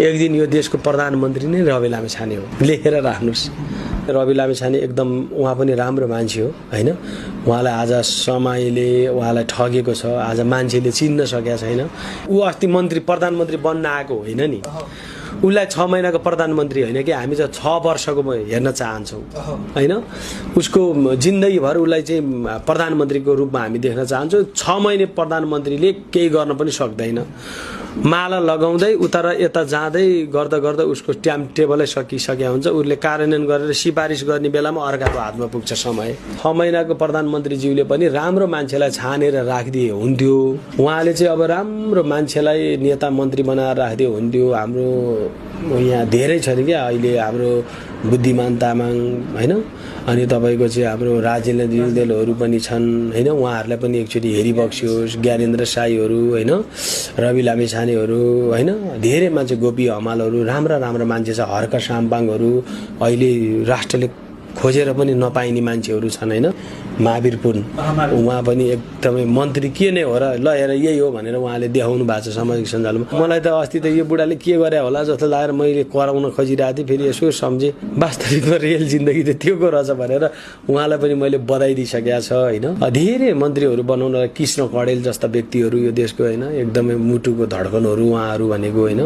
एक दिन यो देशको प्रधानमन्त्री नै रवि लामिछाने हो, लेखेर राख्नुस्। रवि लामिछाने एकदम उहाँ पनि राम्रो मान्छे हो हैन। उहाँलाई आज समयले उहाँलाई ठगेको छ, आज मान्छेले चिन्न सकेका छैन। ऊ अस्ति प्रधानमन्त्री बन्न आएको होइन नि, उसलाई 6 महिनाको प्रधानमन्त्री होइन कि हामी चाहिँ 6 वर्षको हेर्न चाहन्छौँ हैन। उसको जिन्दगीभर उसलाई चाहिँ प्रधानमन्त्रीको रूपमा हामी देख्न चाहन्छौँ। 6 महिने प्रधानमन्त्रीले केही गर्न पनि सक्दैन। माला लगाउँदै उता र यता जाँदै गर्दा गर्दा उसको टाइम टेबलै सकिसक्या हुन्छ। उसले कार्यान्वयन गरेर सिफारिस गर्ने बेलामा अर्काको हातमा पुग्छ समय। 6 महिनाको प्रधानमन्त्रीज्यूले पनि राम्रो मान्छेलाई छानेर राखिदिए हुन्थ्यो। उहाँले चाहिँ अब राम्रो मान्छेलाई नेता मन्त्री बनाएर राखिदिए हुन्थ्यो। हाम्रो यहाँ धेरै छ नि क्या अहिले हाम्रो बुद्धिमान तामाङ हैन, अनि तपाईको चाहिँ हाम्रो राजेन्द्र जिउँदेलहरू पनि छन् हैन। उहाँहरूलाई पनि एकचोटि हेरिबक्सियोस्। ज्ञानेन्द्र साईहरू हैन, रवि लामिछानेहरू हैन, धेरै मान्छे, गोपी हमालहरू, राम्रा मान्छे छ। हर्क साम्पाङहरू अहिले राष्ट्रले खोजेर पनि नपाइने मान्छेहरू छन् हैन। महावीर पुन उहाँ पनि एकदमै मन्त्री के नै हो र, ल हेर यही हो भनेर उहाँले देखाउनु भएको छ सामाजिक सञ्जालमा। मलाई त अस्ति त यो बुढाले के गरे होला जस्तो लागेर मैले कराउन खोजिरहेको थिएँ। फेरि यसो सम्झेँ वास्तविकमा रियल जिन्दगी त त्यो रहेछ भनेर उहाँलाई पनि मैले बधाई दिइसकेका छ हैन। धेरै मन्त्रीहरू बनाउन, कृष्ण कडेल जस्ता व्यक्तिहरू यो देशको हैन, एकदमै मुटुको धड्कनहरू उहाँहरू भनेको हैन।